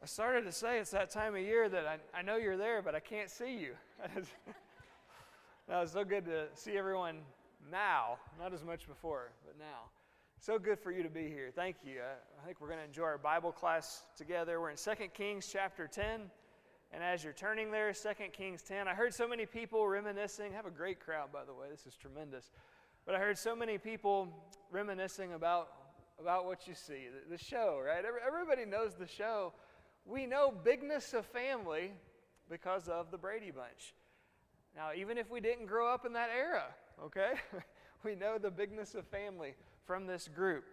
I started to say it's that time of year that I know you're there, but I can't see you. No, it's so good to see everyone now, not as much before, but now. So good for you to be here. Thank you. I think we're going to enjoy our Bible class together. We're in 2 Kings chapter 10, and as you're turning there, 2 Kings 10, I heard so many people reminiscing. I have a great crowd, by the way. This is tremendous. But I heard so many people reminiscing about what you see, the show, right? Everybody knows the show. We know bigness of family because of the Brady Bunch. Now, even if we didn't grow up in that era, okay, we know the bigness of family from this group.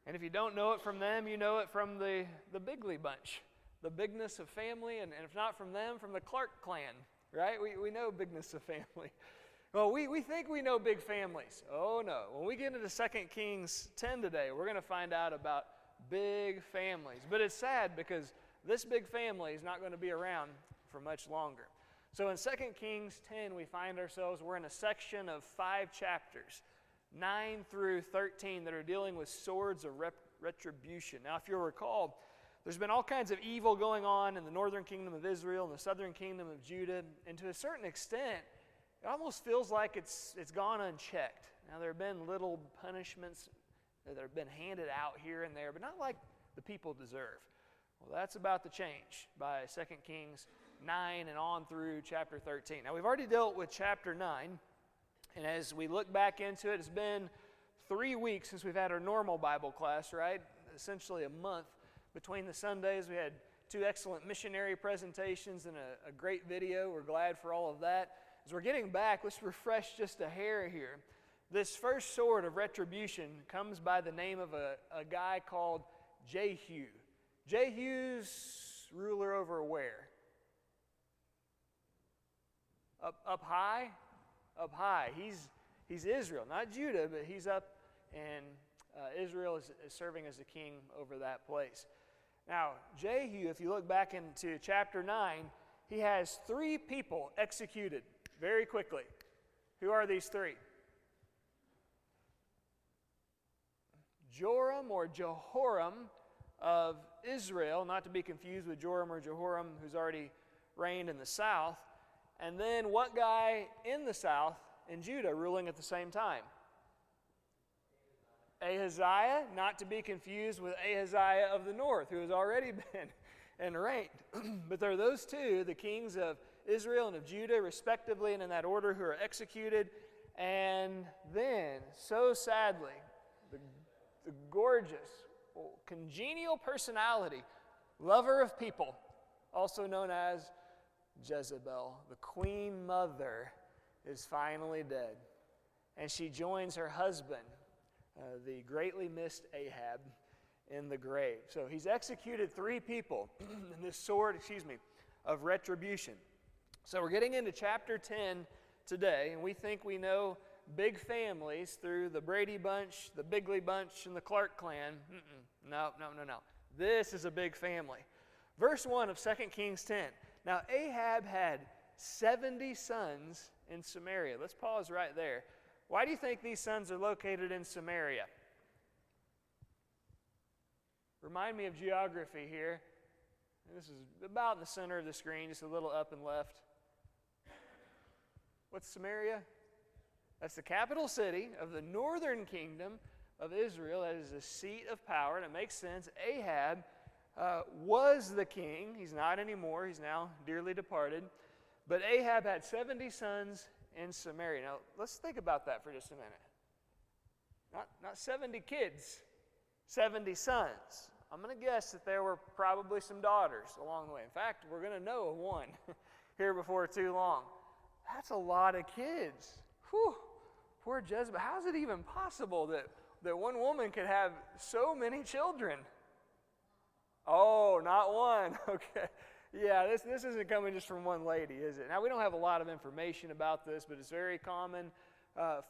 And if you don't know it from them, you know it from the Bigley Bunch, the bigness of family, and if not from them, from the Clark clan, right? We know bigness of family. Well, we think we know big families. Oh, no. When we get into 2 Kings 10 today, we're going to find out about big families. But it's sad because this big family is not going to be around for much longer. So in 2 Kings 10, we find ourselves, we're in a section of 5 chapters, 9 through 13, that are dealing with swords of retribution. Now, if you'll recall, there's been all kinds of evil going on in the northern kingdom of Israel and the southern kingdom of Judah, and to a certain extent, it almost feels like it's gone unchecked. Now, there have been little punishments that have been handed out here and there, but not like the people deserve. Well, that's about to change by 2 Kings 9 and on through chapter 13. Now, we've already dealt with chapter 9, and as we look back into it, it's been 3 weeks since we've had our normal Bible class, right? Essentially a month. Between the Sundays, we had 2 excellent missionary presentations and a great video. We're glad for all of that. As we're getting back, let's refresh just a hair here. This first sword of retribution comes by the name of a guy called Jehu. Jehu's ruler over where? Up high? Up high. He's Israel, not Judah, but he's up, and Israel is serving as the king over that place. Now, Jehu, if you look back into chapter 9, he has 3 people executed very quickly. Who are these 3? Joram or Jehoram of Israel, not to be confused with Joram or Jehoram, who's already reigned in the south. And then what guy in the south, in Judah, ruling at the same time? Ahaziah, not to be confused with Ahaziah of the north, who has already been and reigned. But there are those 2, the kings of Israel and of Judah, respectively, and in that order, who are executed. And then, so sadly, the gorgeous, congenial personality, lover of people, also known as Jezebel, the queen mother, is finally dead. And she joins her husband, the greatly missed Ahab, in the grave. So he's executed 3 people in this sword, of retribution. So we're getting into chapter 10 today, and we think we know big families through the Brady Bunch, the Bigley Bunch, and the Clark clan. No. This is a big family. Verse 1 of 2 Kings 10. Now, Ahab had 70 sons in Samaria. Let's pause right there. Why do you think these sons are located in Samaria? Remind me of geography here. This is about in the center of the screen, just a little up and left. What's Samaria? That's the capital city of the northern kingdom of Israel. That is the seat of power, and it makes sense. Ahab was the king. He's not anymore. He's now dearly departed. But Ahab had 70 sons in Samaria. Now, let's think about that for just a minute. Not 70 kids, 70 sons. I'm going to guess that there were probably some daughters along the way. In fact, we're going to know of one here before too long. That's a lot of kids. Whew, poor Jezebel. How is it even possible that one woman could have so many children? Oh, not one. Okay. Yeah, this isn't coming just from one lady, is it? Now, we don't have a lot of information about this, but it's very common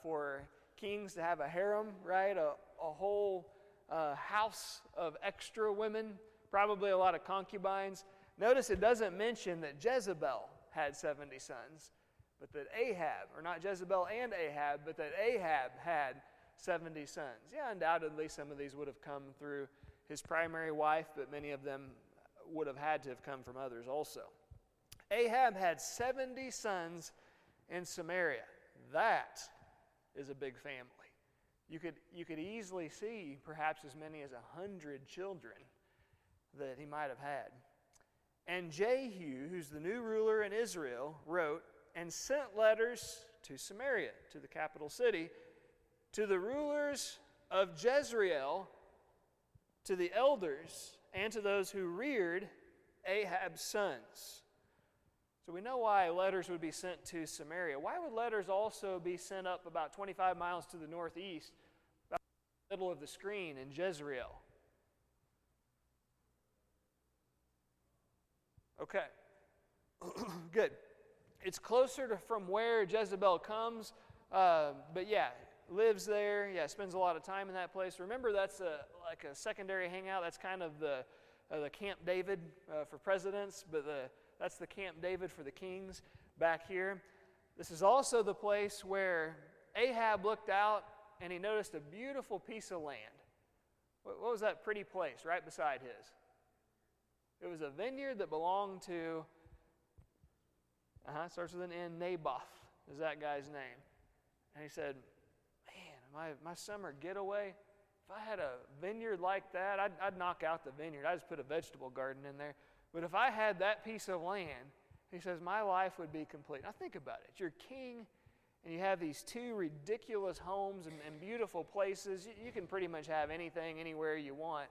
for kings to have a harem, right? A whole house of extra women, probably a lot of concubines. Notice it doesn't mention that Jezebel had 70 sons, but that Ahab, or not Jezebel and Ahab, but that Ahab had 70 sons. Yeah, undoubtedly some of these would have come through his primary wife, but many of them would have had to have come from others also. Ahab had 70 sons in Samaria. That is a big family. You could easily see perhaps as many as 100 children that he might have had. And Jehu, who's the new ruler in Israel, wrote and sent letters to Samaria, to the capital city, to the rulers of Jezreel, to the elders, and to those who reared Ahab's sons. So we know why letters would be sent to Samaria. Why would letters also be sent up about 25 miles to the northeast, about the middle of the screen in Jezreel? Okay. Good. It's closer to from where Jezebel comes, but yeah, lives there. Yeah, spends a lot of time in that place. Remember, that's like a secondary hangout. That's kind of the Camp David for presidents, but that's the Camp David for the kings back here. This is also the place where Ahab looked out and he noticed a beautiful piece of land. What was that pretty place right beside his? It was a vineyard that belonged to, starts with an N, Naboth is that guy's name. And he said, man, my summer getaway, if I had a vineyard like that, I'd knock out the vineyard. I'd just put a vegetable garden in there. But if I had that piece of land, he says, my life would be complete. Now think about it. You're king, and you have these two ridiculous homes and beautiful places. You can pretty much have anything, anywhere you want.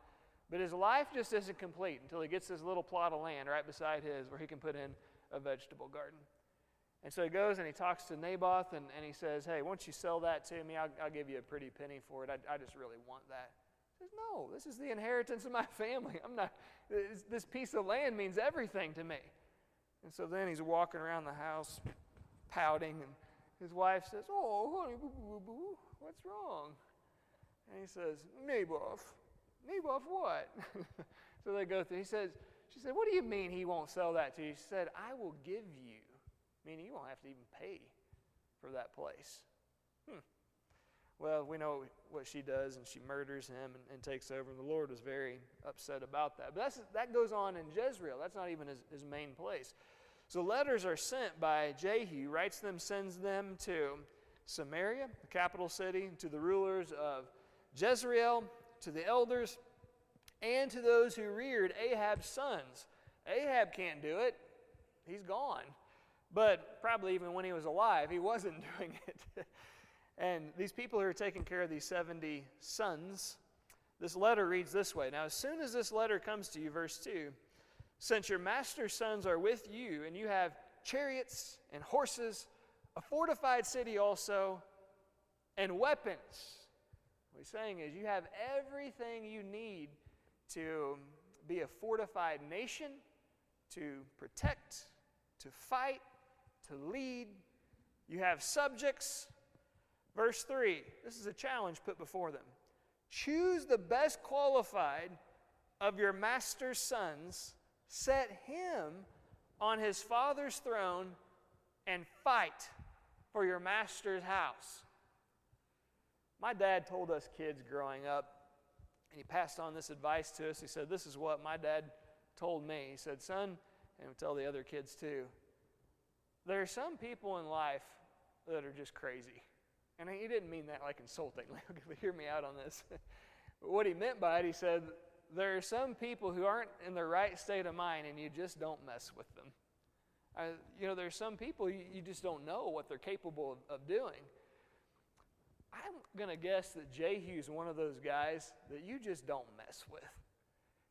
But his life just isn't complete until he gets this little plot of land right beside his where he can put in a vegetable garden. And so he goes and he talks to Naboth, and he says, hey, once you sell that to me, I'll give you a pretty penny for it. I just really want that. He says, no, this is the inheritance of my family. This piece of land means everything to me. And so then he's walking around the house pouting, and his wife says, oh, honey, boo-boo-boo-boo, what's wrong? And he says, Naboth, what? So they go through. She said, what do you mean he won't sell that to you? She said, I will give you, meaning you won't have to even pay for that place. Well, we know what she does, and she murders him and takes over, and the Lord was very upset about that. But that goes on in Jezreel. That's not even his main place. So letters are sent by Jehu, writes them, sends them to Samaria, the capital city, to the rulers of Jezreel, to the elders, and to those who reared Ahab's sons. Ahab can't do it. He's gone. But probably even when he was alive, he wasn't doing it. And these people who are taking care of these 70 sons, this letter reads this way. Now, as soon as this letter comes to you, verse 2, since your master's sons are with you, and you have chariots and horses, a fortified city also, and weapons. What he's saying is you have everything you need to be a fortified nation, to protect, to fight, to lead. You have subjects. Verse 3, this is a challenge put before them. Choose the best qualified of your master's sons, set him on his father's throne, and fight for your master's house. My dad told us kids growing up, and he passed on this advice to us. He said, this is what my dad told me. He said, son, and he'll tell the other kids too, there are some people in life that are just crazy. And he didn't mean that like insultingly. Hear me out on this. But what he meant by it, he said, there are some people who aren't in the right state of mind, and you just don't mess with them. There are some people you just don't know what they're capable of doing. I'm going to guess that Jehu's one of those guys that you just don't mess with.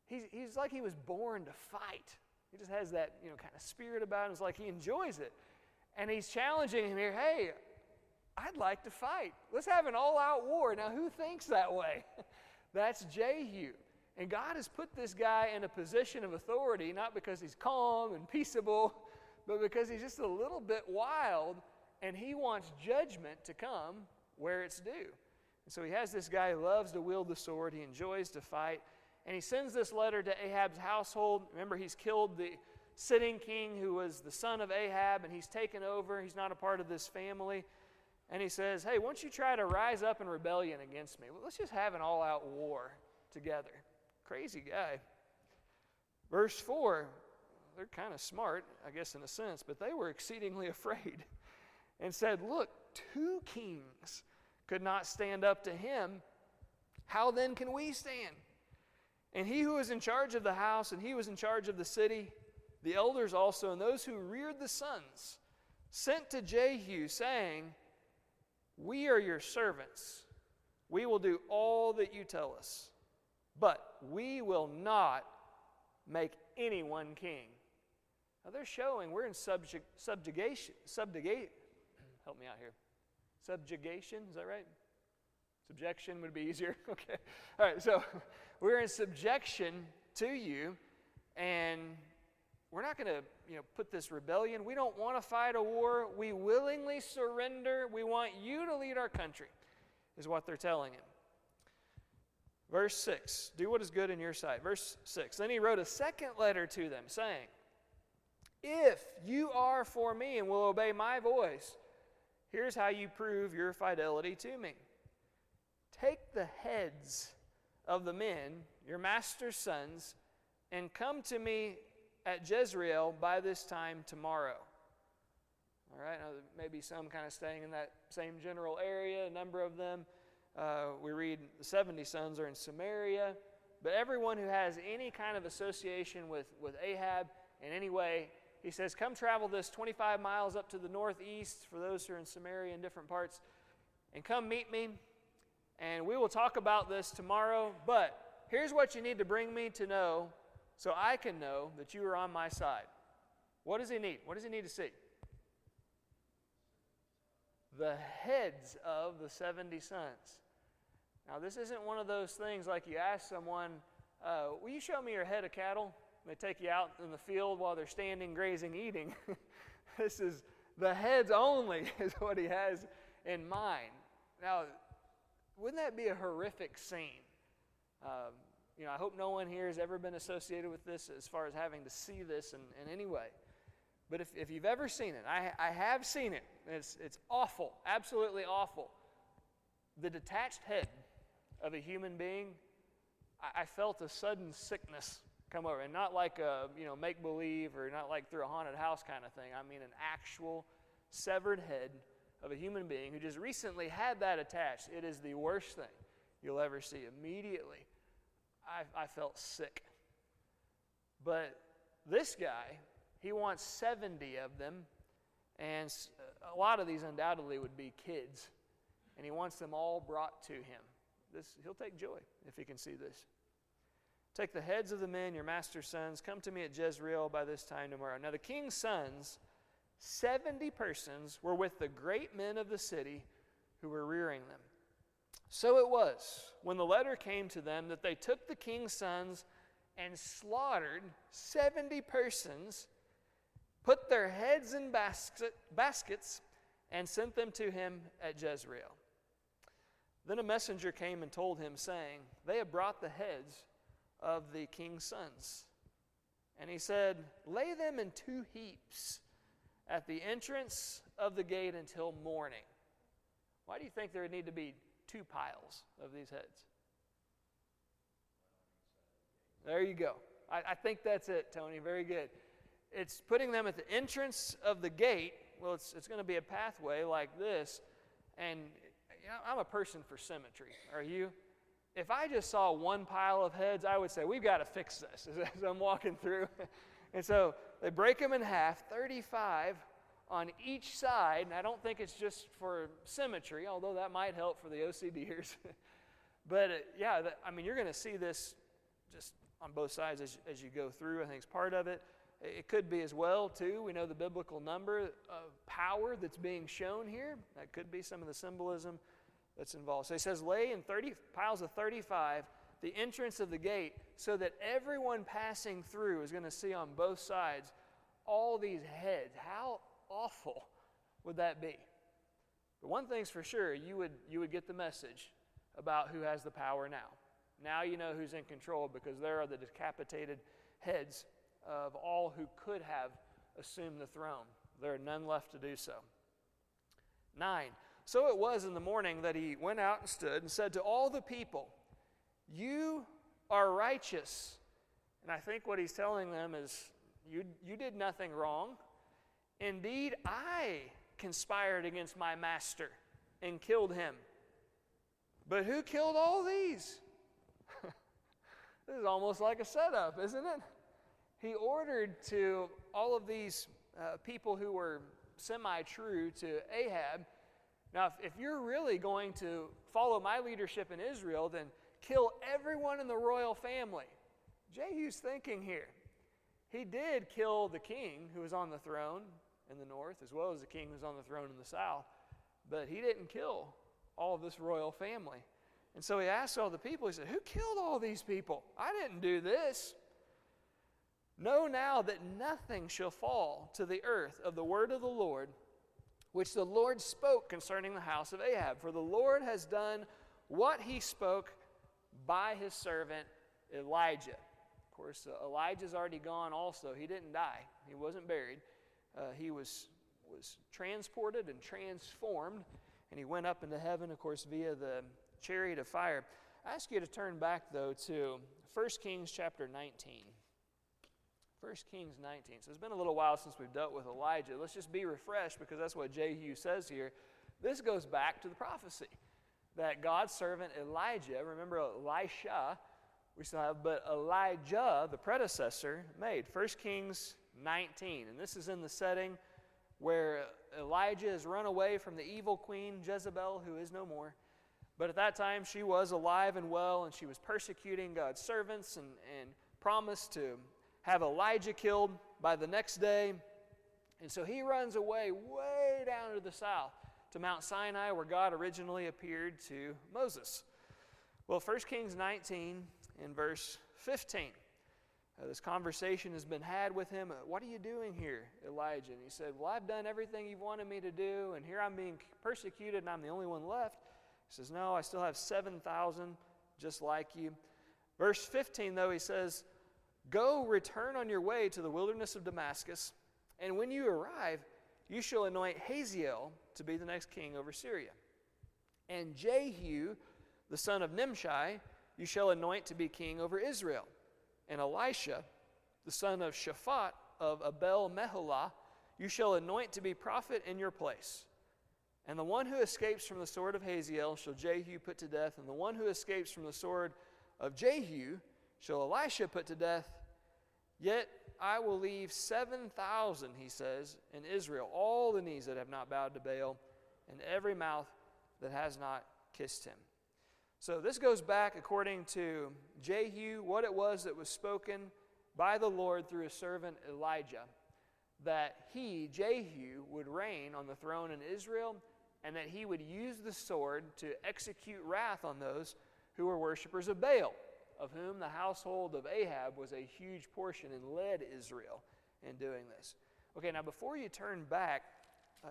He's like he was born to fight. He just has that kind of spirit about him. It's like he enjoys it. And he's challenging him here, hey, I'd like to fight. Let's have an all-out war. Now, who thinks that way? That's Jehu. And God has put this guy in a position of authority, not because he's calm and peaceable, but because he's just a little bit wild, and he wants judgment to come where it's due. And so he has this guy who loves to wield the sword. He enjoys to fight. And he sends this letter to Ahab's household. Remember, he's killed the sitting king who was the son of Ahab, and he's taken over. He's not a part of this family. And he says, hey, why don't you try to rise up in rebellion against me? Well, let's just have an all-out war together. Crazy guy. Verse 4, they're kind of smart, I guess in a sense, but they were exceedingly afraid and said, look, 2 kings could not stand up to him. How then can we stand? And he who was in charge of the house, and he was in charge of the city, the elders also, and those who reared the sons, sent to Jehu, saying, we are your servants. We will do all that you tell us, but we will not make anyone king. Now they're showing we're in subjugation. Help me out here. Subjugation, is that right? Subjection would be easier. Okay. All right, so we're in subjection to you, and we're not going to, put this rebellion. We don't want to fight a war. We willingly surrender. We want you to lead our country, is what they're telling him. Verse 6, do what is good in your sight. Verse 6, then he wrote a second letter to them, saying, if you are for me and will obey my voice, here's how you prove your fidelity to me. Take the heads of the men, your master's sons, and come to me at Jezreel by this time tomorrow. All right, now there may be some kind of staying in that same general area, a number of them. We read the 70 sons are in Samaria, but everyone who has any kind of association with Ahab in any way, he says, come travel this 25 miles up to the northeast for those who are in Samaria in different parts, and come meet me, and we will talk about this tomorrow, but here's what you need to bring me to know so I can know that you are on my side. What does he need? What does he need to see? The heads of the 70 sons. Now, this isn't one of those things like you ask someone, will you show me your head of cattle? And they take you out in the field while they're standing, grazing, eating. This is the heads only is what he has in mind. Now, wouldn't that be a horrific scene? I hope no one here has ever been associated with this as far as having to see this in any way. But if you've ever seen it, I have seen it. It's awful, absolutely awful. The detached head of a human being, I felt a sudden sickness come over. And not like a make-believe or not like through a haunted house kind of thing. I mean an actual severed head of a human being who just recently had that attached. It is the worst thing you'll ever see. Immediately, I felt sick. But this guy, he wants 70 of them, and a lot of these undoubtedly would be kids, and he wants them all brought to him. He'll take joy if he can see this. Take the heads of the men, your master's sons, come to me at Jezreel by this time tomorrow. Now the king's sons, 70 persons, were with the great men of the city who were rearing them. So it was, when the letter came to them, that they took the king's sons and slaughtered 70 persons, put their heads in baskets, and sent them to him at Jezreel. Then a messenger came and told him, saying, they have brought the heads of the king's sons. And he said, lay them in 2 heaps at the entrance of the gate until morning. Why do you think there would need to be 2 piles of these heads? There you go. I think that's it, Tony. Very good. It's putting them at the entrance of the gate. Well, it's going to be a pathway like this. And I'm a person for symmetry. Are you? If I just saw one pile of heads, I would say, we've got to fix this as I'm walking through. And so they break them in half, 35 on each side. And I don't think it's just for symmetry, although that might help for the OCDers. But you're going to see this just on both sides as you go through. I think it's part of it. It could be as well, too. We know the biblical number of power that's being shown here. That could be some of the symbolism that's involved. So he says, lay in 30 piles of 35 the entrance of the gate so that everyone passing through is going to see on both sides all these heads. How awful would that be? But one thing's for sure, you would get the message about who has the power now. Now you know who's in control, because there are the decapitated heads of all who could have assumed the throne. There are none left to do so. 9. So it was in the morning that he went out and stood and said to all the people, you are righteous And I think what he's telling them is, you did nothing wrong. Indeed, I conspired against my master and killed him. But who killed all these? This is almost like a setup, isn't it? He ordered to all of these people who were semi-true to Ahab, now if you're really going to follow my leadership in Israel, then kill everyone in the royal family. Jehu's thinking here. He did kill the king who was on the throne in the north, as well as the king who was on the throne in the south, but he didn't kill all of this royal family. And so he asked all the people, he said, who killed all these people? I didn't do this. Know now that nothing shall fall to the earth of the word of the Lord, which the Lord spoke concerning the house of Ahab. For the Lord has done what he spoke by his servant Elijah. Of course, Elijah's already gone also. He didn't die. He wasn't buried. He was transported and transformed, and he went up into heaven, of course, via the chariot of fire. I ask you to turn back, though, to 1 Kings chapter 19. 1 Kings 19. So it's been a little while since we've dealt with Elijah. Let's just be refreshed, because that's what Jehu says here. This goes back to the prophecy that God's servant Elijah, remember Elisha, we still have, but Elijah, the predecessor, made. 1 Kings 19. And this is in the setting where Elijah has run away from the evil queen Jezebel, who is no more. But at that time, she was alive and well, and she was persecuting God's servants and promised to have Elijah killed by the next day. And so he runs away way down to the south to Mount Sinai, where God originally appeared to Moses. Well, 1 Kings 19 in verse 15. This conversation has been had with him. What are you doing here, Elijah? And he said, well, I've done everything you've wanted me to do, and here I'm being persecuted, and I'm the only one left. He says, no, I still have 7,000 just like you. Verse 15, though, he says, go, return on your way to the wilderness of Damascus, and when you arrive, you shall anoint Hazael to be the next king over Syria. And Jehu, the son of Nimshi, you shall anoint to be king over Israel. And Elisha, the son of Shaphat of Abel-Meholah, you shall anoint to be prophet in your place. And the one who escapes from the sword of Hazael shall Jehu put to death, and the one who escapes from the sword of Jehu shall Elisha put to death. Yet I will leave 7,000, he says, in Israel, all the knees that have not bowed to Baal, and every mouth that has not kissed him. So this goes back, according to Jehu, what it was that was spoken by the Lord through his servant Elijah, that he, Jehu, would reign on the throne in Israel, and that he would use the sword to execute wrath on those who were worshipers of Baal, of whom the household of Ahab was a huge portion and led Israel in doing this. Okay, now before you turn back,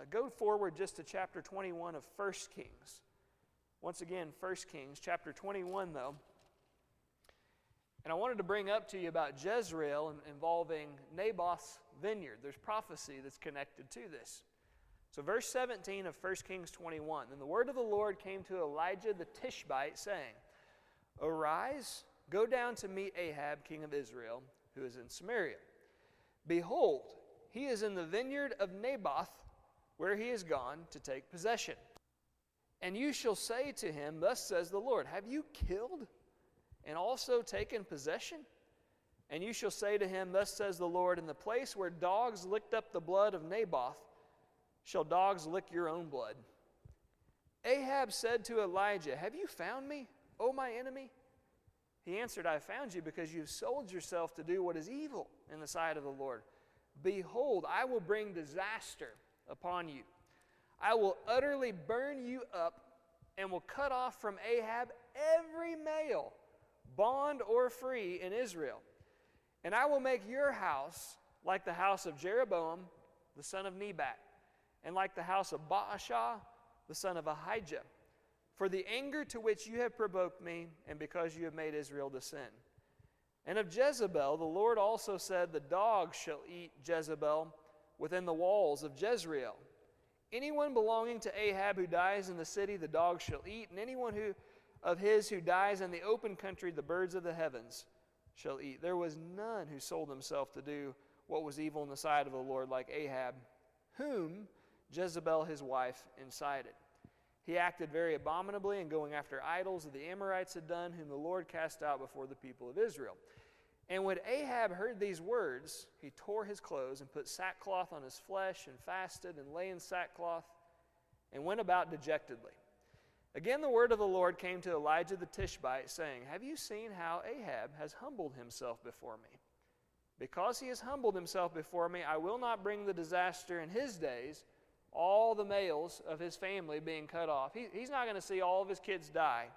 go forward just to chapter 21 of 1 Kings. Once again, 1 Kings, chapter 21, though. And I wanted to bring up to you about Jezreel involving Naboth's vineyard. There's prophecy that's connected to this. So verse 17 of 1 Kings 21. And the word of the Lord came to Elijah the Tishbite, saying, arise, go down to meet Ahab, king of Israel, who is in Samaria. Behold, he is in the vineyard of Naboth, where he is gone to take possession. And you shall say to him, thus says the Lord, have you killed and also taken possession? And you shall say to him, thus says the Lord, in the place where dogs licked up the blood of Naboth, shall dogs lick your own blood. Ahab said to Elijah, have you found me, O my enemy? He answered, I have found you because you have sold yourself to do what is evil in the sight of the Lord. Behold, I will bring disaster upon you. I will utterly burn you up and will cut off from Ahab every male, bond or free, in Israel. And I will make your house like the house of Jeroboam, the son of Nebat, and like the house of Baasha, the son of Ahijah, for the anger to which you have provoked me, and because you have made Israel to sin. And of Jezebel, the Lord also said, the dogs shall eat Jezebel within the walls of Jezreel. Anyone belonging to Ahab who dies in the city, the dogs shall eat, and anyone of his who dies in the open country, the birds of the heavens shall eat. There was none who sold himself to do what was evil in the sight of the Lord like Ahab, whom Jezebel his wife incited. He acted very abominably in going after idols that the Amorites had done, whom the Lord cast out before the people of Israel. And when Ahab heard these words, he tore his clothes and put sackcloth on his flesh and fasted and lay in sackcloth and went about dejectedly. Again the word of the Lord came to Elijah the Tishbite, saying, Have you seen how Ahab has humbled himself before me? Because he has humbled himself before me, I will not bring the disaster in his days, all the males of his family being cut off. He's not going to see all of his kids die.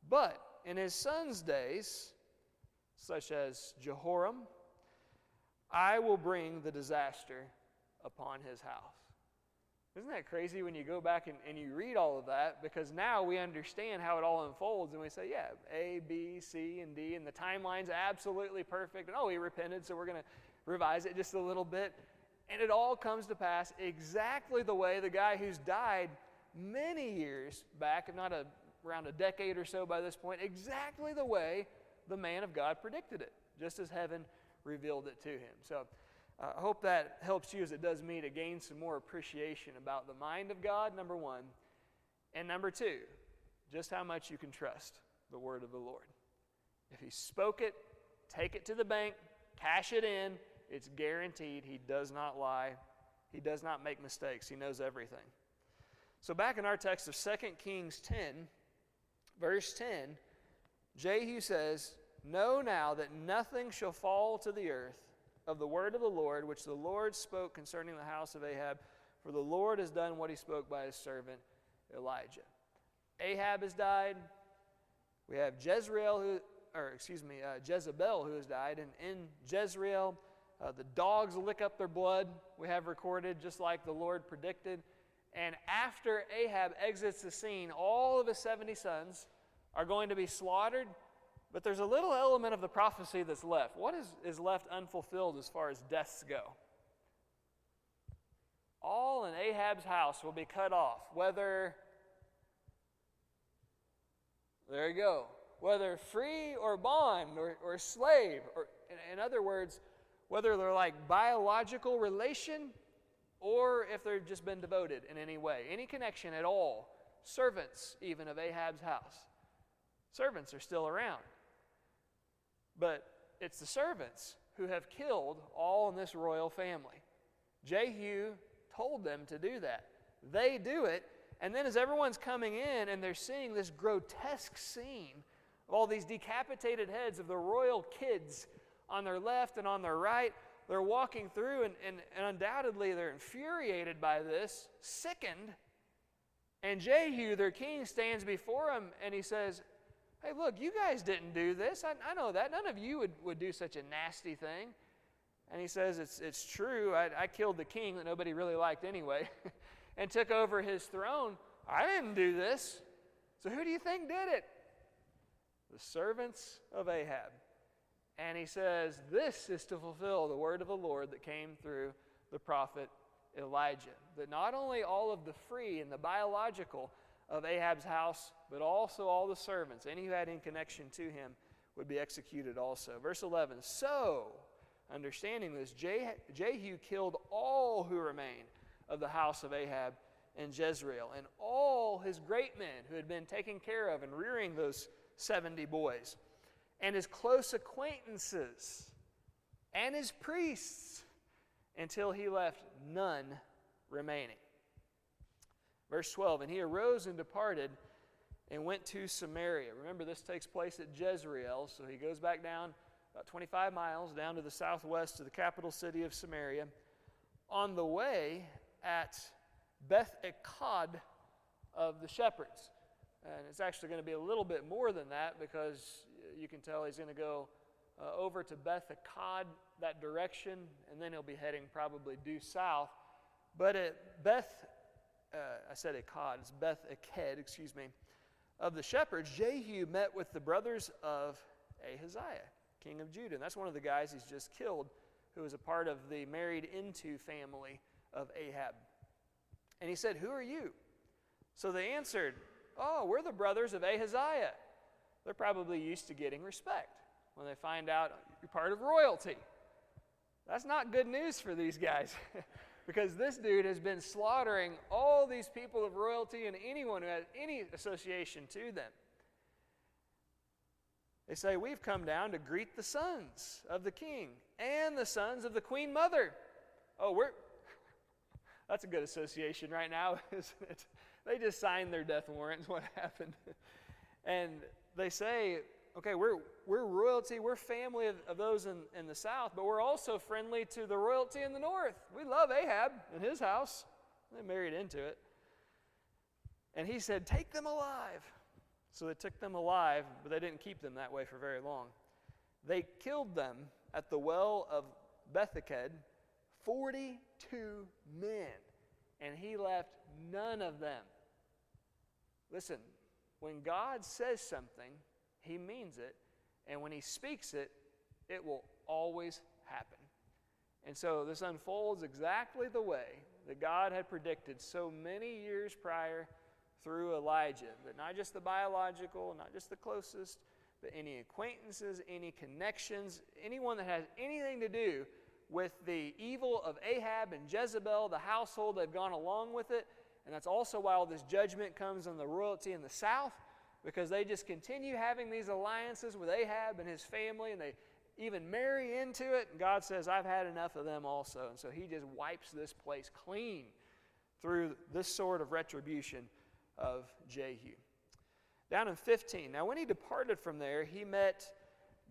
But in his son's days, such as Jehoram, I will bring the disaster upon his house. Isn't that crazy when you go back and you read all of that? Because now we understand how it all unfolds, and we say, yeah, A, B, C, and D, and the timeline's absolutely perfect. And he repented, so we're going to revise it just a little bit. And it all comes to pass exactly the way the guy who's died many years back, if not around a decade or so by this point, exactly the way the man of God predicted it, just as heaven revealed it to him. So I hope that helps you as it does me to gain some more appreciation about the mind of God, number one. And number two, just how much you can trust the word of the Lord. If he spoke it, take it to the bank, cash it in. It's guaranteed. He does not lie. He does not make mistakes. He knows everything. So back in our text of 2 Kings 10, verse 10, Jehu says, Know now that nothing shall fall to the earth of the word of the Lord, which the Lord spoke concerning the house of Ahab, for the Lord has done what he spoke by his servant Elijah. Ahab has died. We have Jezebel who has died, and in Jezreel, the dogs lick up their blood, we have recorded, just like the Lord predicted. And after Ahab exits the scene, all of his 70 sons are going to be slaughtered, but there's a little element of the prophecy that's left. What is left unfulfilled as far as deaths go? All in Ahab's house will be cut off, whether free or bond or slave, or in other words, whether they're like biological relation or if they've just been devoted in any way, any connection at all. Servants even of Ahab's house. Servants are still around. But it's the servants who have killed all in this royal family. Jehu told them to do that. They do it, and then as everyone's coming in and they're seeing this grotesque scene of all these decapitated heads of the royal kids on their left and on their right, they're walking through and undoubtedly they're infuriated by this, sickened. And Jehu, their king, stands before them and he says, Hey, look, you guys didn't do this. I know that. None of you would do such a nasty thing. And he says, it's true. I killed the king that nobody really liked anyway and took over his throne. I didn't do this. So who do you think did it? The servants of Ahab. And he says, this is to fulfill the word of the Lord that came through the prophet Elijah. That not only all of the free and the biological of Ahab's house, but also all the servants, any who had in connection to him, would be executed also. Verse 11, So, understanding this, Jehu killed all who remained of the house of Ahab and Jezreel, and all his great men who had been taking care of and rearing those 70 boys, and his close acquaintances, and his priests, until he left none remaining. Verse 12, And he arose and departed and went to Samaria. Remember, this takes place at Jezreel, so he goes back down about 25 miles down to the southwest to the capital city of Samaria. On the way at Beth-Eked of the shepherds. And it's actually going to be a little bit more than that, because you can tell he's going to go over to Beth-Eked, that direction, and then he'll be heading probably due south. But at it's Beth-Eked, of the shepherds, Jehu met with the brothers of Ahaziah, king of Judah. And that's one of the guys he's just killed, who was a part of the married into family of Ahab. And he said, Who are you? So they answered, Oh, we're the brothers of Ahaziah. They're probably used to getting respect. when they find out you're part of royalty. That's not good news for these guys because this dude has been slaughtering all these people of royalty and anyone who has any association to them. They say, we've come down to greet the sons of the king and the sons of the queen mother. Oh, that's a good association right now, isn't it? They just signed their death warrants, what happened. And they say, okay, we're royalty, we're family of those in the south, but we're also friendly to the royalty in the north. We love Ahab and his house. They married into it. And he said, take them alive. So they took them alive, but they didn't keep them that way for very long. They killed them at the well of Betheked, 42 men, and he left none of them. Listen, when God says something, he means it, and when he speaks it, it will always happen. And so this unfolds exactly the way that God had predicted so many years prior through Elijah. But not just the biological, not just the closest, but any acquaintances, any connections, anyone that has anything to do with the evil of Ahab and Jezebel, the household that have gone along with it. And that's also why all this judgment comes on the royalty in the south, because they just continue having these alliances with Ahab and his family, and they even marry into it. And God says, I've had enough of them also. And so he just wipes this place clean through this sort of retribution of Jehu. Down in 15, now when he departed from there, he met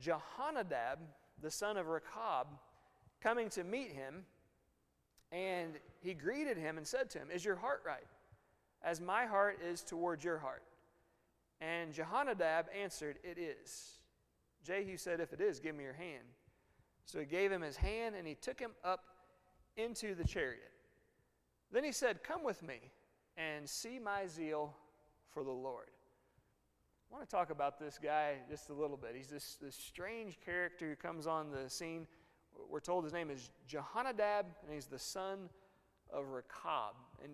Jehonadab, the son of Rechab, coming to meet him, and he greeted him and said to him, is your heart right, as my heart is toward your heart? And Jehonadab answered, it is. Jehu said, if it is, give me your hand. So he gave him his hand, and he took him up into the chariot. Then he said, come with me, and see my zeal for the Lord. I want to talk about this guy just a little bit. He's this strange character who comes on the scene. We're told his name is Jehonadab, and he's the son of Rechab. And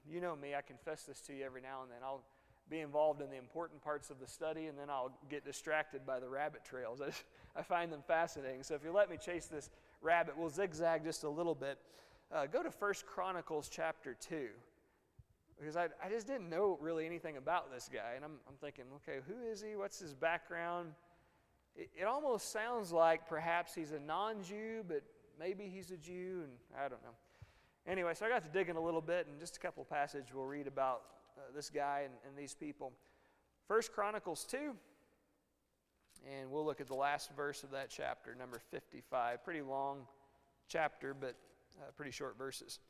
you know me, I confess this to you every now and then. I'll be involved in the important parts of the study, and then I'll get distracted by the rabbit trails. I find them fascinating. So if you let me chase this rabbit, we'll zigzag just a little bit. Go to 1 Chronicles chapter 2. Because I just didn't know really anything about this guy. And I'm thinking, okay, who is he? What's his background? It almost sounds like perhaps he's a non-Jew, but maybe he's a Jew, and I don't know. Anyway, so I got to digging a little bit, and just a couple of passages we'll read about this guy and these people. 1 Chronicles 2, and we'll look at the last verse of that chapter, number 55. Pretty long chapter, but pretty short verses.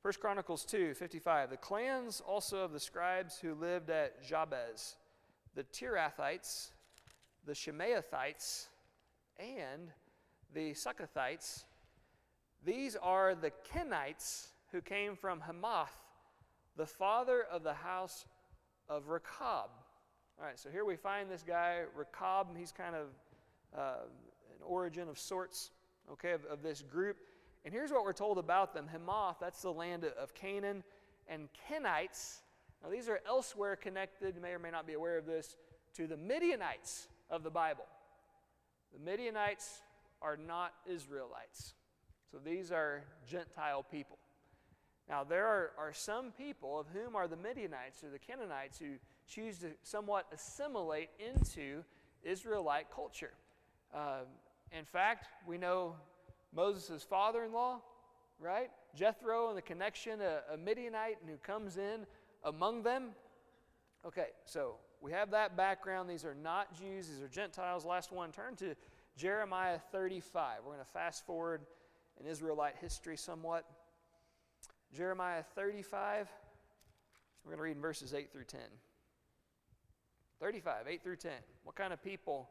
1 Chronicles 2, 55. The clans also of the scribes who lived at Jabez, the Tirathites, the Shemaathites, and the Succothites. These are the Kenites who came from Hamath, the father of the house of Rechab. All right, so here we find this guy, Rechab. He's kind of an origin of sorts, okay, of this group. And here's what we're told about them. Hamath, that's the land of Canaan. And Kenites, now these are elsewhere connected, you may or may not be aware of this, to the Midianites of the Bible. The Midianites are not Israelites. So these are Gentile people. Now there are some people of whom are the Midianites or the Canaanites who choose to somewhat assimilate into Israelite culture. In fact, we know Moses' father-in-law, right? Jethro and the connection, a Midianite who comes in among them. Okay, so we have that background. These are not Jews. These are Gentiles. Last one, turn to Jeremiah 35. We're going to fast forward in Israelite history somewhat. Jeremiah 35, we're going to read in verses 8 through 10. 35, 8 through 10. What kind of people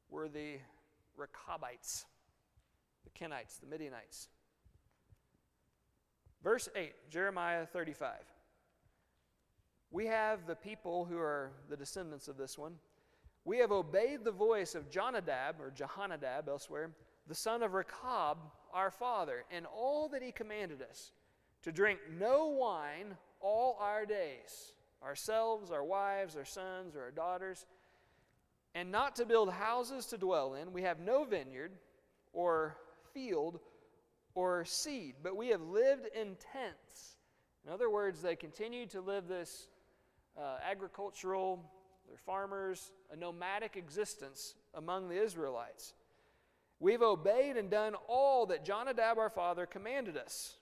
were the Rechabites, the Kenites, the Midianites? Verse 8, Jeremiah 35. We have the people who are the descendants of this one. We have obeyed the voice of Jonadab, or Jehonadab elsewhere, the son of Rechab, our father, and all that he commanded us, to drink no wine all our days, ourselves, our wives, our sons, or our daughters, and not to build houses to dwell in. We have no vineyard or field or seed, but we have lived in tents. In other words, they continued to live this agricultural, they're farmers, a nomadic existence among the Israelites. We've obeyed and done all that Jonadab our father commanded us.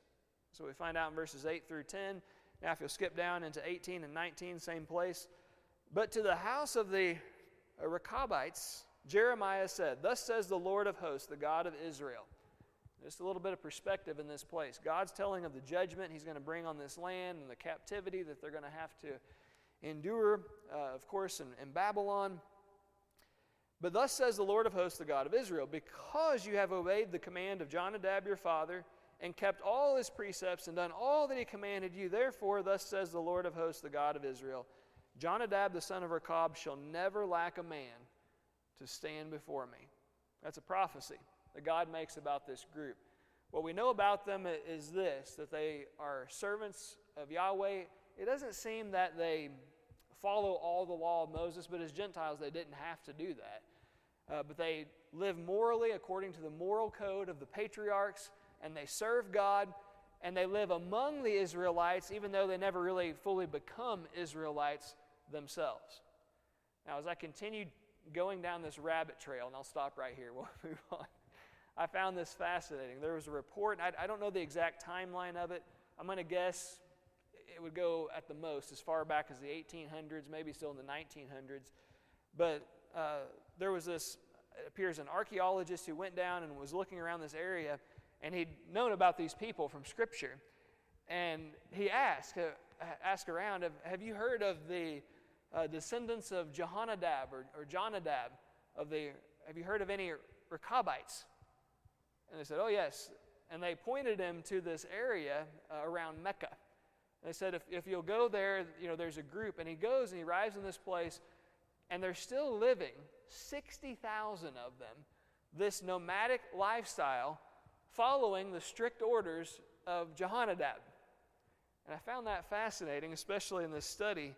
So we find out in verses 8 through 10. Now if you'll skip down into 18 and 19, same place. But to the house of the Rechabites, Jeremiah said, Thus says the Lord of hosts, the God of Israel. Just a little bit of perspective in this place. God's telling of the judgment He's going to bring on this land and the captivity that they're going to have to endure, of course, in Babylon. But thus says the Lord of hosts, the God of Israel, because you have obeyed the command of Jonadab your father, and kept all his precepts, and done all that he commanded you, therefore thus says the Lord of hosts, the God of Israel, Jonadab the son of Rechab shall never lack a man to stand before me. That's a prophecy that God makes about this group. What we know about them is this, that they are servants of Yahweh. It doesn't seem that they follow all the law of Moses, but as Gentiles they didn't have to do that. But they live morally according to the moral code of the patriarchs, and they serve God, and they live among the Israelites, even though they never really fully become Israelites themselves. Now, as I continue going down this rabbit trail, and I'll stop right here, we'll move on, I found this fascinating. There was a report, and I don't know the exact timeline of it. I'm going to guess it would go at the most as far back as the 1800s, maybe still in the 1900s. But there was this, it appears, an archaeologist who went down and was looking around this area, and he'd known about these people from Scripture. And he asked around, have you heard of the descendants of Jehonadab or Jonadab? Have you heard of any Rechabites? And they said, oh yes. And they pointed him to this area around Mecca. And they said, if you'll go there, there's a group. And he goes and he arrives in this place, and they're still living, 60,000 of them, this nomadic lifestyle, following the strict orders of Jehonadab. And I found that fascinating, especially in this study,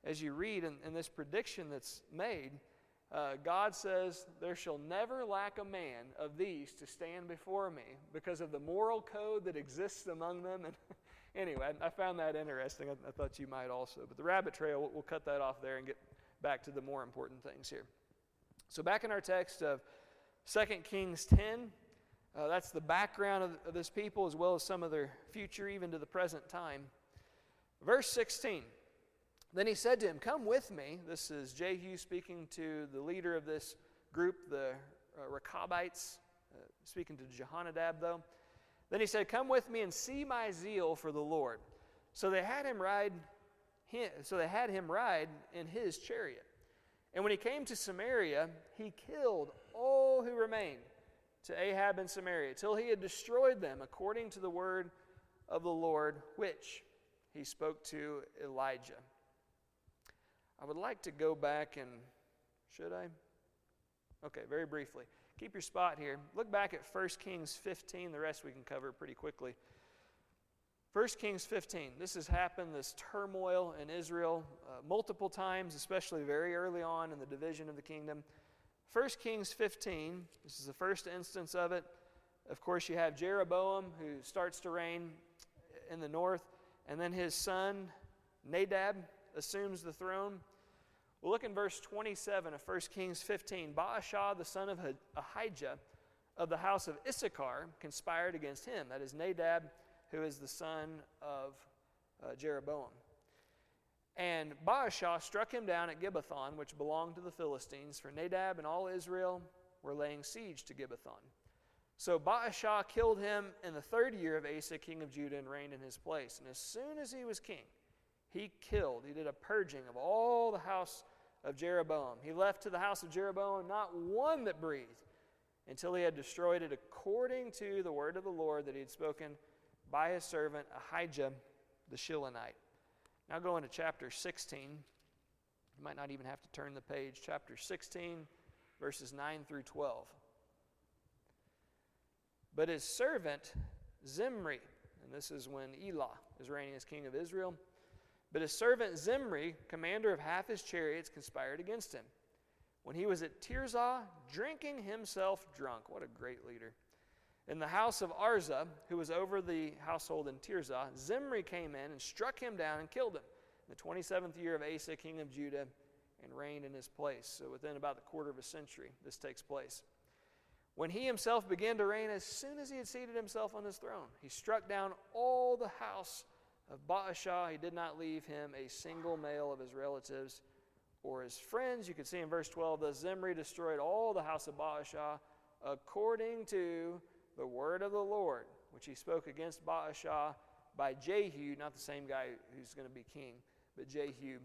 as you read in this prediction that's made. God says, there shall never lack a man of these to stand before me because of the moral code that exists among them. And anyway, I found that interesting. I thought you might also. But the rabbit trail, we'll cut that off there and get back to the more important things here. So back in our text of 2 Kings 10, that's the background of this people as well as some of their future, even to the present time. Verse 16. Then he said to him, come with me. This is Jehu speaking to the leader of this group, the Rechabites, speaking to Jehonadab though. Then he said, come with me and see my zeal for the Lord. So they had him ride in his chariot. And when he came to Samaria, he killed all who remained to Ahab in Samaria, till he had destroyed them according to the word of the Lord, which he spoke to Elijah. I would like to go back and, should I? Okay, very briefly. Keep your spot here. Look back at 1 Kings 15. The rest we can cover pretty quickly. 1 Kings 15. This has happened, this turmoil in Israel, multiple times, especially very early on in the division of the kingdom. 1 Kings 15, this is the first instance of it. Of course, you have Jeroboam, who starts to reign in the north, and then his son, Nadab, assumes the throne. We'll look in verse 27 of 1 Kings 15. Baasha, the son of Ahijah, of the house of Issachar, conspired against him. That is Nadab, who is the son of Jeroboam. And Baasha struck him down at Gibbethon, which belonged to the Philistines, for Nadab and all Israel were laying siege to Gibbethon. So Baasha killed him in the 3rd year of Asa, king of Judah, and reigned in his place. And as soon as he was king, he did a purging of all the house of Jeroboam. He left to the house of Jeroboam not one that breathed, until he had destroyed it according to the word of the Lord that he had spoken by his servant Ahijah the Shilonite. Now go into chapter 16. You might not even have to turn the page. Chapter 16, verses 9 through 12. But his servant Zimri, and this is when Elah is reigning as king of Israel, but his servant Zimri, commander of half his chariots, conspired against him. when he was at Tirzah, drinking himself drunk. What a great leader. In the house of Arza, who was over the household in Tirzah, Zimri came in and struck him down and killed him in the 27th year of Asa, king of Judah, and reigned in his place. So within about the quarter of a century, this takes place. When he himself began to reign, as soon as he had seated himself on his throne, he struck down all the house of Baasha. He did not leave him a single male of his relatives or his friends. You can see in verse 12, thus Zimri destroyed all the house of Baasha according to the word of the Lord, which he spoke against Baasha by Jehu, not the same guy who's going to be king, but Jehu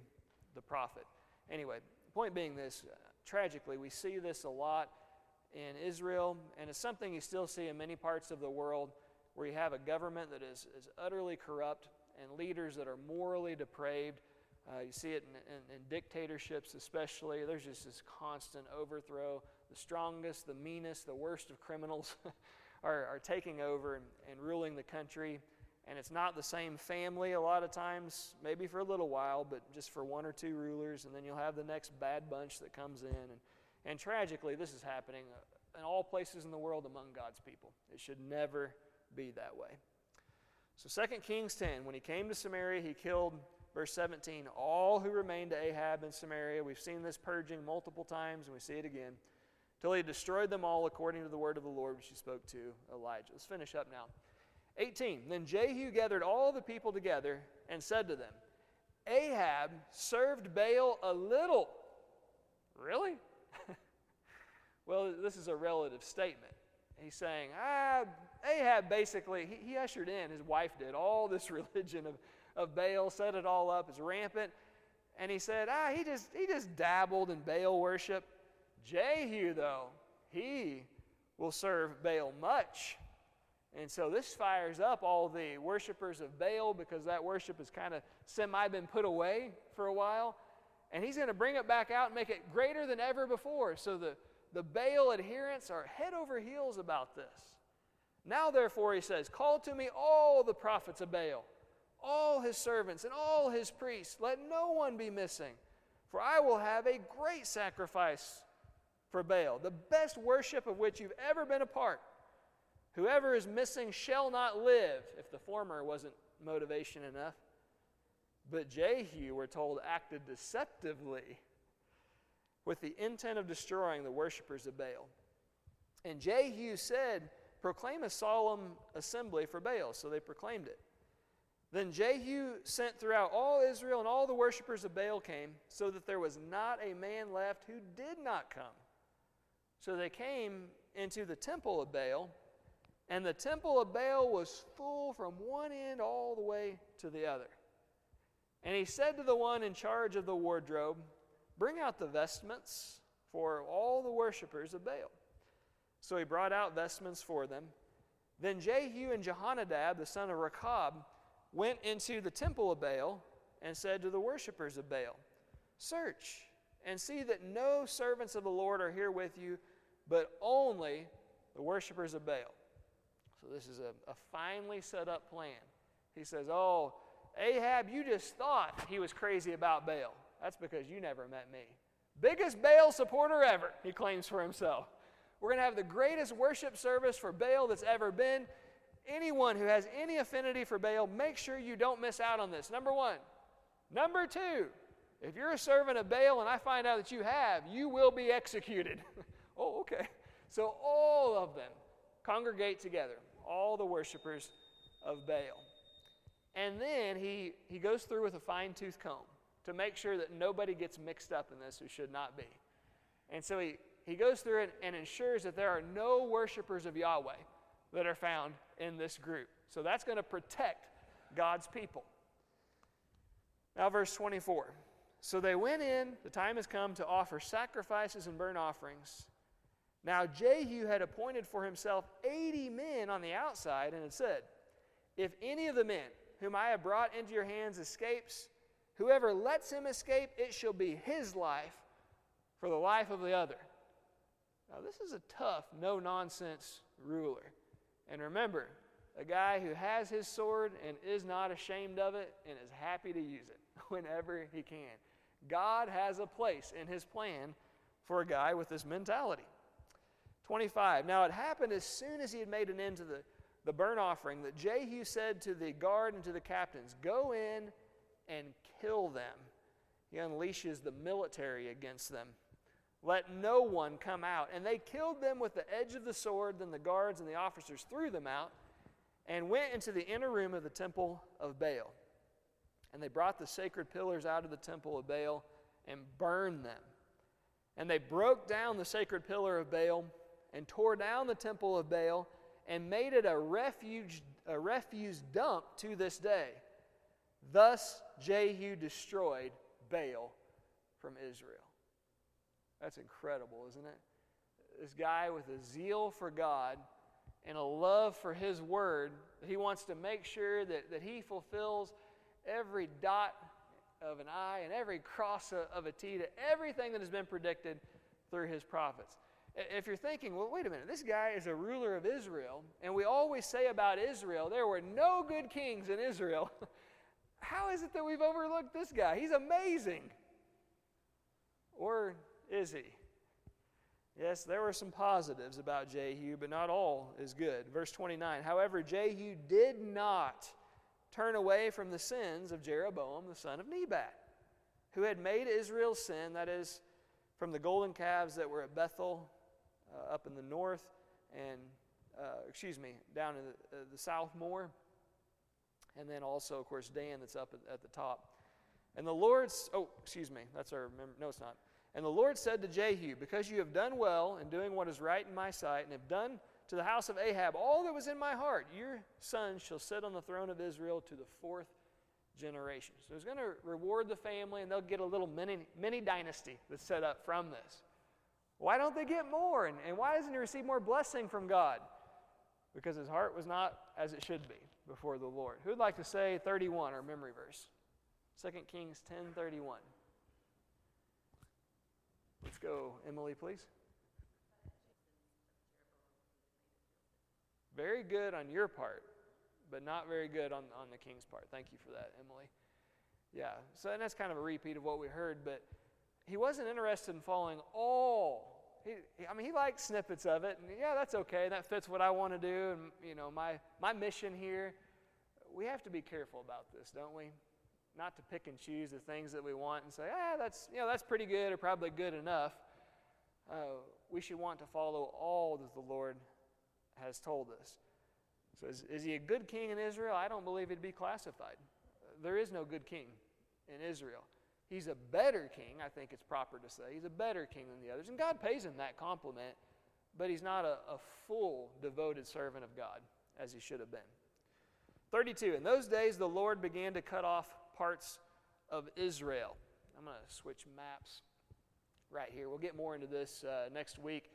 the prophet. Anyway, the point being this, tragically, we see this a lot in Israel, and it's something you still see in many parts of the world where you have a government that is utterly corrupt and leaders that are morally depraved. You see it in dictatorships especially. There's just this constant overthrow. The strongest, the meanest, the worst of criminals are taking over and ruling the country. And it's not the same family a lot of times, maybe for a little while, but just for one or two rulers, and then you'll have the next bad bunch that comes in. And tragically, this is happening in all places in the world among God's people. It should never be that way. So 2 Kings 10, when he came to Samaria, he killed, verse 17, all who remained to Ahab in Samaria. We've seen this purging multiple times, and we see it again, till he destroyed them all according to the word of the Lord, which he spoke to Elijah. Let's finish up now. 18, then Jehu gathered all the people together and said to them, Ahab served Baal a little. Really? Well, this is a relative statement. He's saying, Ahab basically, he ushered in, his wife did, all this religion of Baal, set it all up, it's rampant. And he said, he just dabbled in Baal worship. Jehu, though, he will serve Baal much. And so this fires up all the worshipers of Baal because that worship has kind of been put away for a while. And he's going to bring it back out and make it greater than ever before. So the Baal adherents are head over heels about this. Now, therefore, he says, call to me all the prophets of Baal, all his servants and all his priests. Let no one be missing, for I will have a great sacrifice for Baal, the best worship of which you've ever been a part. Whoever is missing shall not live, if the former wasn't motivation enough. But Jehu, we're told, acted deceptively with the intent of destroying the worshipers of Baal. And Jehu said, proclaim a solemn assembly for Baal. So they proclaimed it. Then Jehu sent throughout all Israel, and all the worshipers of Baal came, so that there was not a man left who did not come. So they came into the temple of Baal, and the temple of Baal was full from one end all the way to the other. And he said to the one in charge of the wardrobe, bring out the vestments for all the worshipers of Baal. So he brought out vestments for them. Then Jehu and Jehonadab, the son of Rechab, went into the temple of Baal and said to the worshipers of Baal, search and see that no servants of the Lord are here with you, but only the worshipers of Baal. So this is a finely set up plan. He says, Ahab, you just thought he was crazy about Baal. That's because you never met me. Biggest Baal supporter ever, he claims for himself. We're going to have the greatest worship service for Baal that's ever been. Anyone who has any affinity for Baal, make sure you don't miss out on this. Number one. Number two, if you're a servant of Baal and I find out that you have, you will be executed. Okay. So all of them congregate together, all the worshipers of Baal. And then he goes through with a fine-tooth comb to make sure that nobody gets mixed up in this who should not be. And so he goes through it and ensures that there are no worshipers of Yahweh that are found in this group. So that's going to protect God's people. Now verse 24. So they went in, the time has come to offer sacrifices and burnt offerings. Now Jehu had appointed for himself 80 men on the outside and had said, if any of the men whom I have brought into your hands escapes, whoever lets him escape, it shall be his life for the life of the other. Now this is a tough, no-nonsense ruler. And remember, a guy who has his sword and is not ashamed of it and is happy to use it whenever he can. God has a place in his plan for a guy with this mentality. 25, now it happened as soon as he had made an end to the burnt offering that Jehu said to the guard and to the captains, go in and kill them. He unleashes the military against them. Let no one come out. And they killed them with the edge of the sword. Then the guards and the officers threw them out and went into the inner room of the temple of Baal. And they brought the sacred pillars out of the temple of Baal and burned them. And they broke down the sacred pillar of Baal and tore down the temple of Baal and made it a refuse dump to this day. Thus Jehu destroyed Baal from Israel. That's incredible, isn't it? This guy with a zeal for God and a love for His Word, he wants to make sure that he fulfills every dot of an I and every cross of a T to everything that has been predicted through His prophets. If you're thinking, well, wait a minute, this guy is a ruler of Israel, and we always say about Israel, there were no good kings in Israel. How is it that we've overlooked this guy? He's amazing. Or is he? Yes, there were some positives about Jehu, but not all is good. Verse 29, however, Jehu did not turn away from the sins of Jeroboam, the son of Nebat, who had made Israel sin, that is, from the golden calves that were at Bethel, up in the north, and, down in the south more, and then also, of course, Dan that's up at the top. And the Lord's, that's our, no it's not. And the Lord said to Jehu, because you have done well in doing what is right in my sight, and have done to the house of Ahab all that was in my heart, your son shall sit on the throne of Israel to the fourth generation. So He's going to reward the family, and they'll get a little mini dynasty that's set up from this. Why don't they get more? And why doesn't he receive more blessing from God? Because his heart was not as it should be before the Lord. Who would like to say 31, our memory verse? 2 Kings 10:31. Let's go, Emily, please. Very good on your part, but not very good on the king's part. Thank you for that, Emily. Yeah, so and that's kind of a repeat of what we heard, but he wasn't interested in following all. He liked snippets of it, and yeah, that's okay. That fits what I want to do, and my mission here. We have to be careful about this, don't we? Not to pick and choose the things that we want and say, that's pretty good or probably good enough. We should want to follow all that the Lord has told us. So is he a good king in Israel? I don't believe he'd be classified. There is no good king in Israel. He's a better king, I think it's proper to say. He's a better king than the others. And God pays him that compliment, but he's not a full, devoted servant of God, as he should have been. 32, in those days the Lord began to cut off parts of Israel. I'm going to switch maps right here. We'll get more into this next week.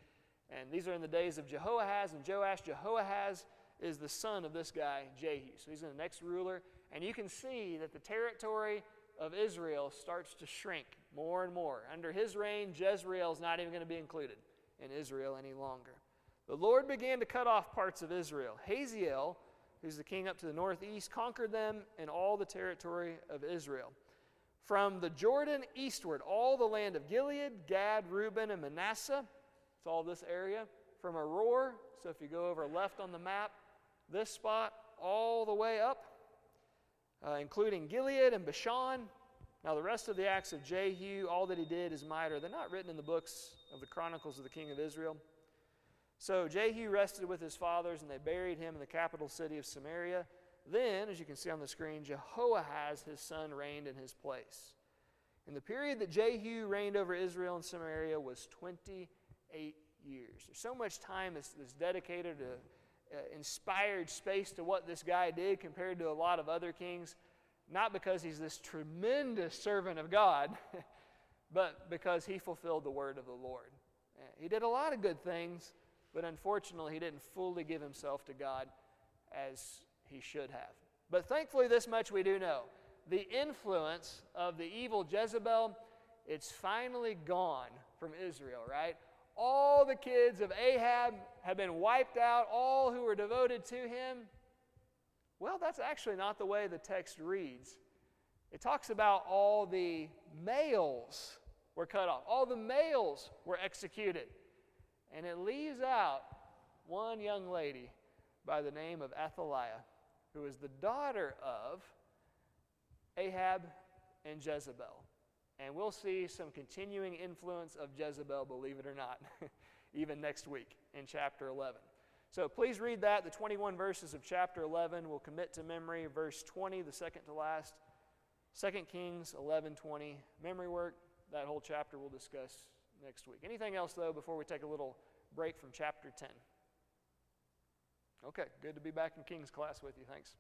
And these are in the days of Jehoahaz and Joash. Jehoahaz is the son of this guy, Jehu. So he's the next ruler. And you can see that the territory of Israel starts to shrink more and more. Under his reign, Jezreel is not even going to be included in Israel any longer. The Lord began to cut off parts of Israel. Hazael, who's the king up to the northeast, conquered them in all the territory of Israel. From the Jordan eastward, all the land of Gilead, Gad, Reuben, and Manasseh, it's all this area. From Aroer, so if you go over left on the map, this spot all the way up, including Gilead and Bashan. Now the rest of the acts of Jehu, all that he did is mighty. They're not written in the books of the Chronicles of the king of Israel. So Jehu rested with his fathers, and they buried him in the capital city of Samaria. Then, as you can see on the screen, Jehoahaz, his son, reigned in his place. And the period that Jehu reigned over Israel and Samaria was 28 years. There's so much time that's dedicated to inspired space to what this guy did compared to a lot of other kings, not because he's this tremendous servant of God, but because he fulfilled the word of the Lord. He did a lot of good things, but unfortunately he didn't fully give himself to God as he should have. But thankfully this much we do know. The influence of the evil Jezebel, it's finally gone from Israel, right? All the kids of Ahab have been wiped out, all who were devoted to him. Well, that's actually not the way the text reads. It talks about all the males were cut off. All the males were executed. And it leaves out one young lady by the name of Athaliah, who is the daughter of Ahab and Jezebel. And we'll see some continuing influence of Jezebel, believe it or not, even next week in chapter 11. So please read that, the 21 verses of chapter 11. We'll commit to memory verse 20, the second to last. 2 Kings 11:20, memory work. That whole chapter we'll discuss next week. Anything else, though, before we take a little break from chapter 10? Okay, good to be back in Kings class with you. Thanks.